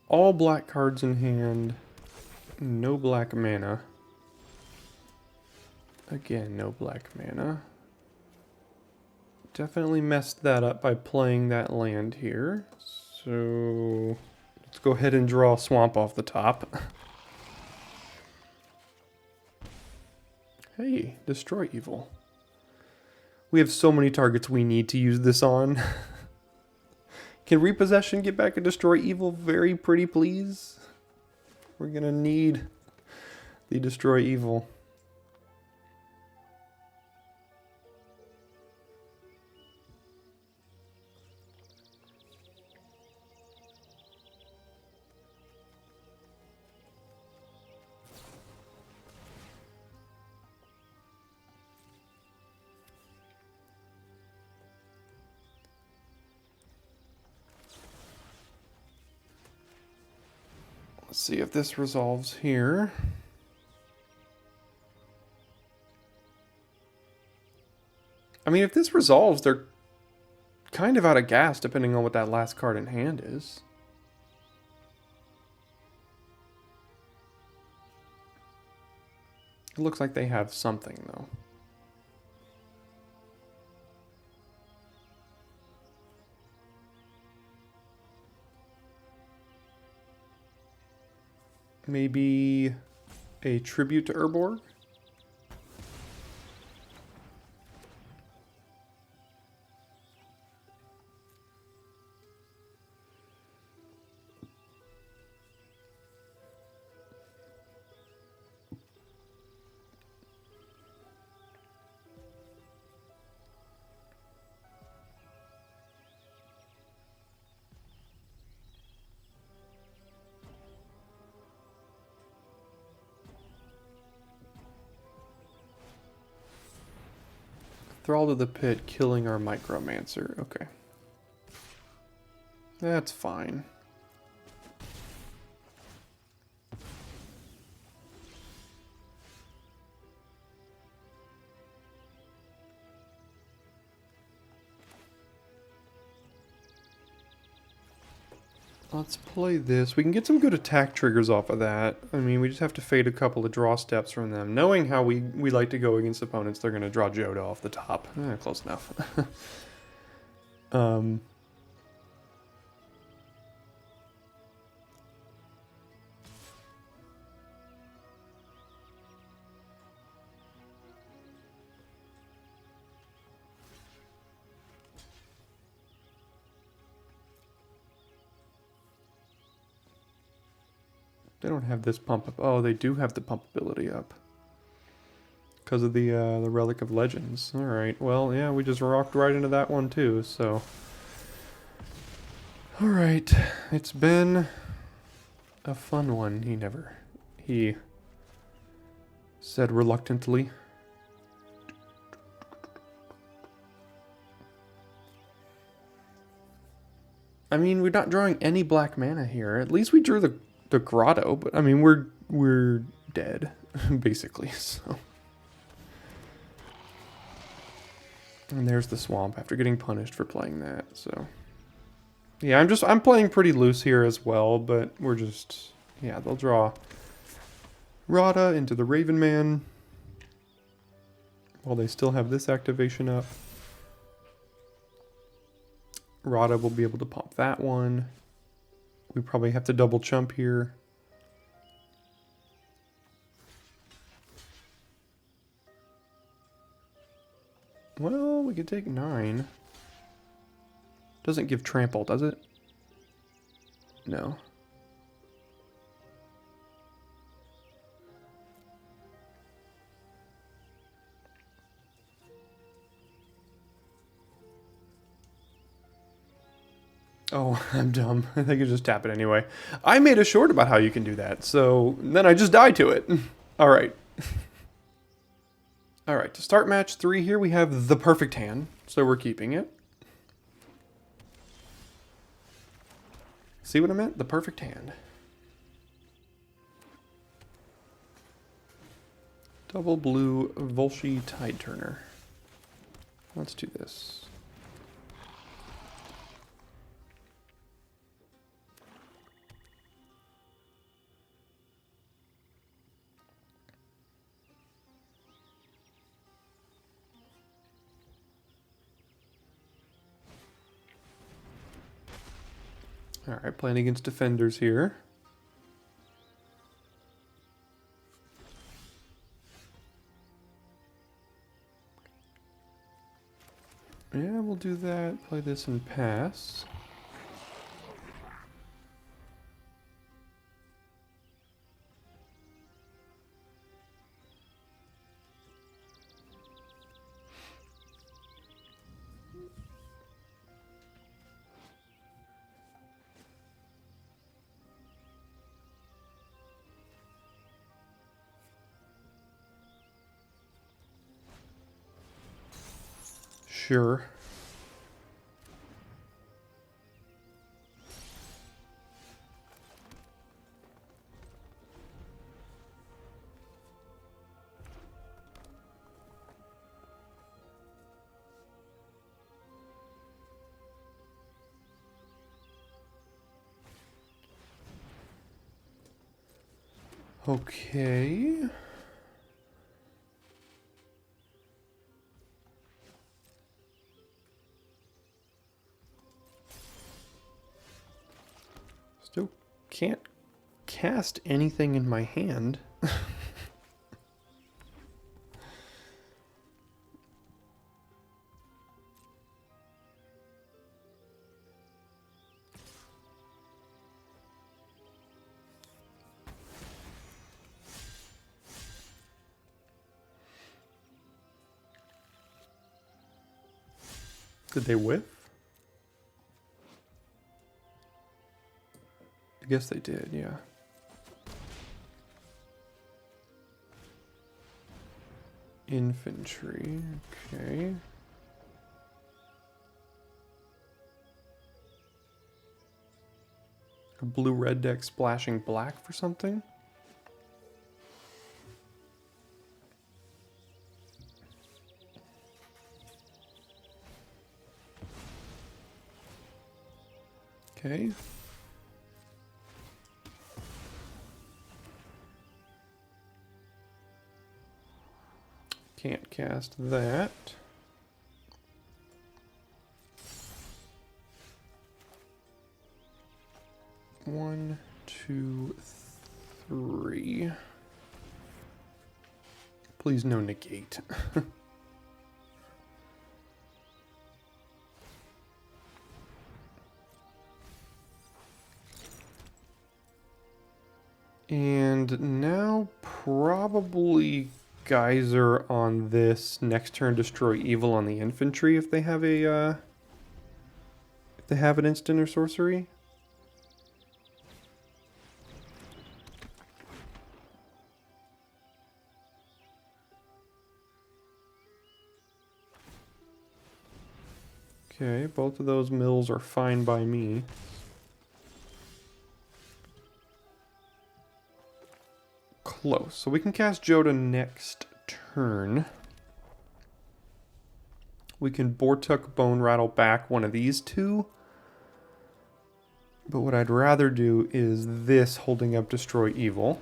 All black cards in hand. No black mana. Again, no black mana. Definitely messed that up by playing that land here. So let's go ahead and draw a swamp off the top. Hey, destroy evil. We have so many targets we need to use this on. Can repossession get back and destroy evil very pretty, please? We're gonna need the destroy evil. Let's see if this resolves here. I mean, if this resolves, they're kind of out of gas depending on what that last card in hand is. It looks like they have something, though. Maybe a tribute to Urborg? Thrall to the Pit, killing our Micromancer. Okay. That's fine. Let's play this. We can get some good attack triggers off of that. I mean, we just have to fade a couple of draw steps from them. Knowing how we like to go against opponents, they're going to draw Joda off the top. Close enough. They don't have this pump up. Oh, they do have the pump ability up. Because of the Relic of Legends. Alright, well, yeah, we just rocked right into that one too, so... Alright, it's been a fun one. He said reluctantly. I mean, we're not drawing any black mana here. At least we drew the grotto, but I mean, we're dead, basically, so. And there's the swamp after getting punished for playing that, so. Yeah, I'm playing pretty loose here as well, but we're just, yeah, they'll draw Rada into the Raven Man while they still have this activation up. Rada will be able to pump that one. We probably have to double chump here. Well, we could take 9. Doesn't give trample, does it? No. Oh, I'm dumb. I think you just tap it anyway. I made a short about how you can do that, so then I just died to it. All right. All right, to start match 3 here, we have the perfect hand, so we're keeping it. See what I meant? The perfect hand. Double blue Volsci Tide Turner. Let's do this. All right, playing against defenders here. Yeah, we'll do that. Play this and pass. Sure. Okay. Still can't cast anything in my hand. Did they whiff? I guess they did, yeah. Infantry, okay. A blue-red deck splashing black for something? Okay. Can't cast that. One, two, three. Please no negate. And now probably Geyser on this. Next turn destroy evil on the infantry if they have a if they have an instant or sorcery. Okay, both of those mills are fine by me. Close. So we can cast Joda next turn. We can Bortuk Bone Rattle back one of these two. But what I'd rather do is this, holding up Destroy Evil.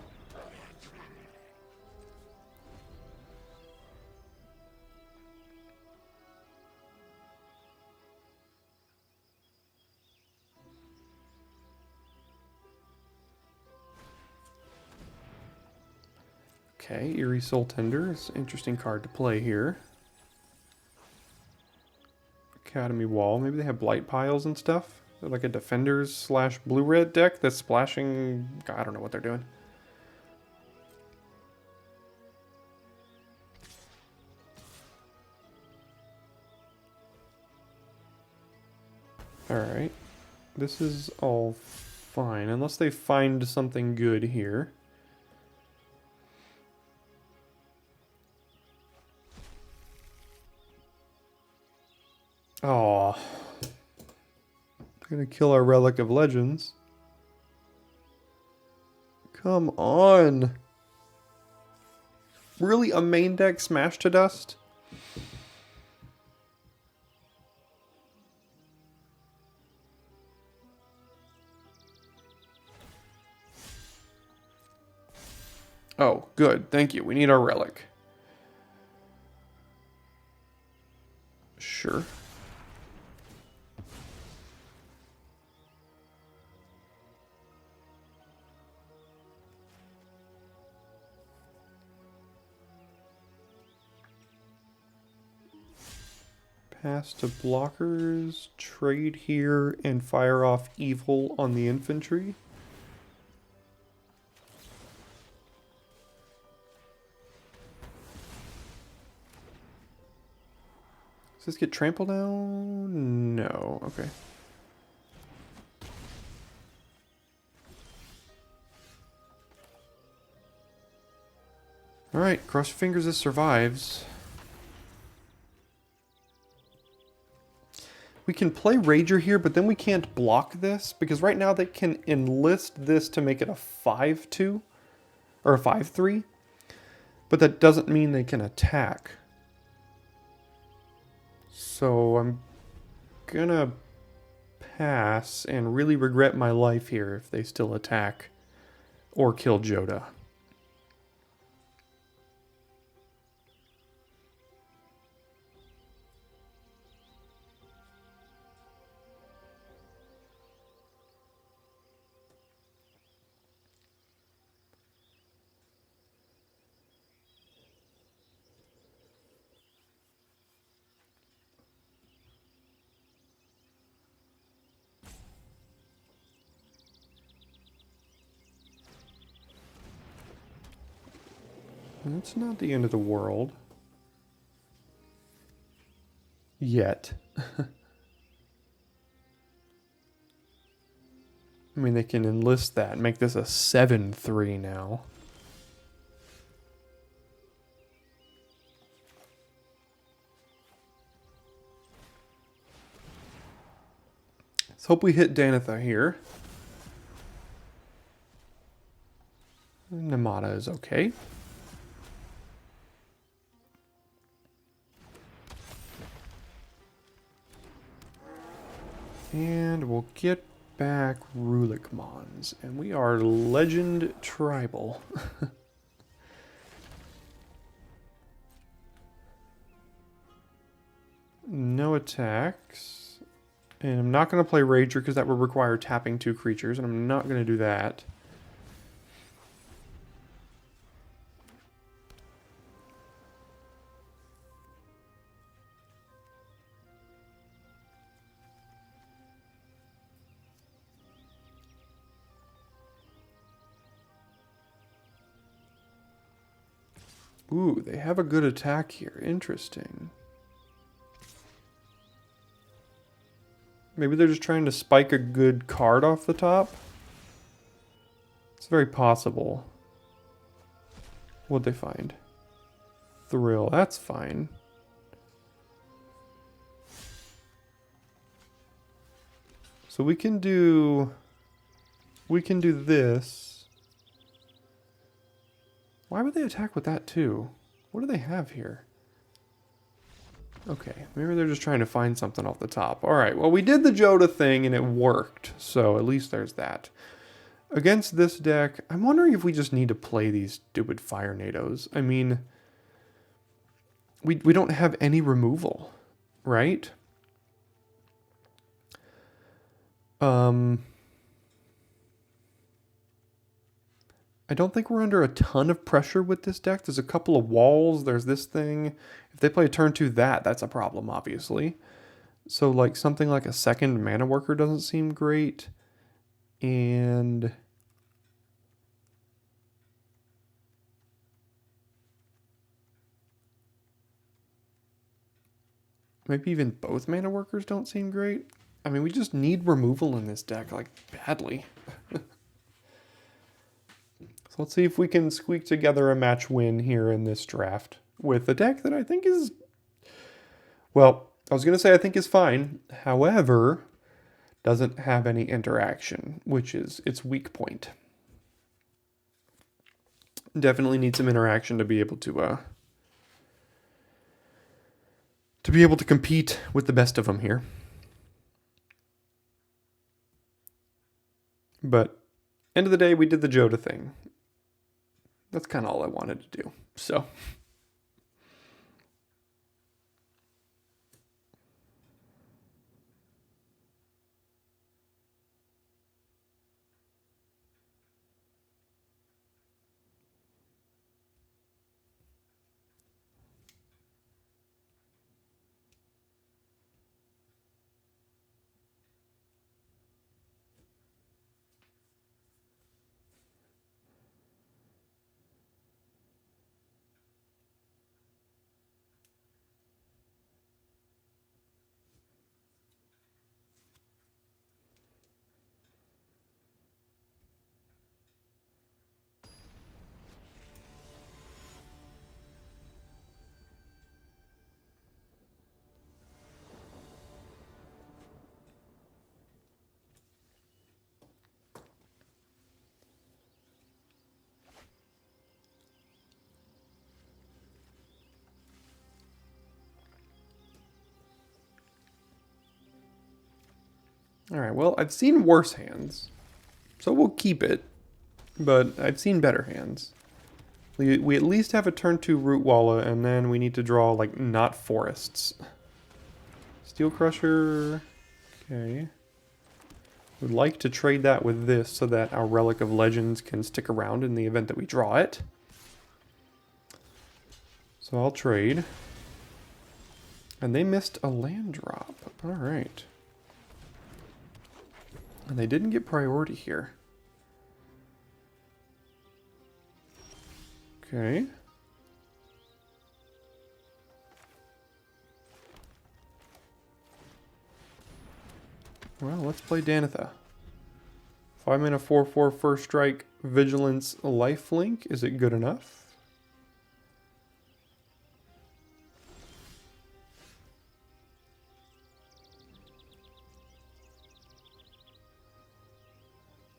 Okay, Eerie Soul Tender is an interesting card to play here. Academy wall. Maybe they have blight piles and stuff. They're like a defenders slash blue-red deck that's splashing. I don't know what they're doing. Alright. This is all fine, unless they find something good here. Oh, they're gonna kill our Relic of Legends. Come on. Really, a main deck smashed to dust? Oh, good. Thank you. We need our Relic. Sure. Pass to blockers, trade here, and fire off evil on the infantry. Does this get trampled down? No. Okay. Alright, cross your fingers this survives. We can play Rager here, but then we can't block this, because right now they can enlist this to make it a 5-2, or a 5-3, but that doesn't mean they can attack. So I'm gonna pass and really regret my life here if they still attack or kill Joda. It's not the end of the world. Yet. I mean, they can enlist that and make this a 7-3 now. Let's hope we hit Danitha here. Namada is okay. And we'll get back Rulikmons. And we are Legend Tribal. No attacks. And I'm not going to play Rager because that would require tapping 2 creatures. And I'm not going to do that. Ooh, they have a good attack here. Interesting. Maybe they're just trying to spike a good card off the top? It's very possible. What'd they find? Thrill. That's fine. So we can do this. Why would they attack with that too? What do they have here? Okay, maybe they're just trying to find something off the top. Alright, well we did the Joda thing and it worked. So at least there's that. Against this deck, I'm wondering if we just need to play these stupid Fire Nados. I mean, we don't have any removal, right? I don't think we're under a ton of pressure with this deck. There's a couple of walls. There's this thing. If they play a turn 2 that's a problem, obviously. So like something like a second mana worker doesn't seem great. And maybe even both mana workers don't seem great. I mean, we just need removal in this deck, like, badly. So let's see if we can squeak together a match win here in this draft with a deck that I think is, well, I was going to say I think is fine. However, doesn't have any interaction, which is its weak point. Definitely need some interaction to be able to compete with the best of them here. But end of the day, we did the Joda thing. That's kind of all I wanted to do. So all right, well, I've seen worse hands, so we'll keep it, but I've seen better hands. We at least have a turn 2 Root Walla, and then we need to draw, like, not forests. Steel Crusher, okay. Would like to trade that with this so that our Relic of Legends can stick around in the event that we draw it. So I'll trade. And they missed a land drop. All right. And they didn't get priority here. Okay. Well, let's play Danitha. 5 mana 4/4 first strike, Vigilance, Lifelink. Is it good enough?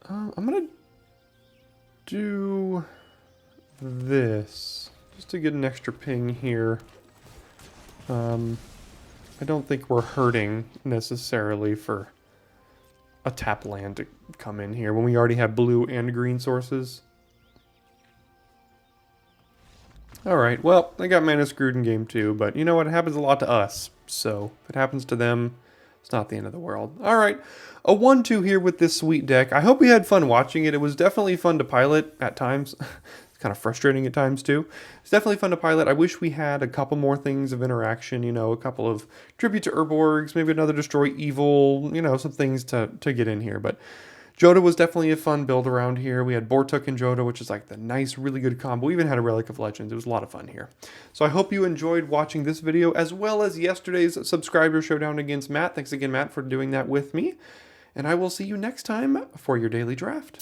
I'm gonna do this just to get an extra ping here. I don't think we're hurting necessarily for a tap land to come in here when we already have blue and green sources. Alright, well, they got mana screwed in game 2, but you know what? It happens a lot to us, so if it happens to them, it's not the end of the world. Alright, a 1-2 here with this sweet deck. I hope you had fun watching it. It was definitely fun to pilot at times. It's kind of frustrating at times too. It's definitely fun to pilot. I wish we had a couple more things of interaction, you know, a couple of Tribute to Urborgs, maybe another Destroy Evil, you know, some things to get in here. But Joda was definitely a fun build around here. We had Bortuk and Joda, which is like the nice, really good combo. We even had a Relic of Legends. It was a lot of fun here. So I hope you enjoyed watching this video, as well as yesterday's subscriber showdown against Matt. Thanks again, Matt, for doing that with me. And I will see you next time for your daily draft.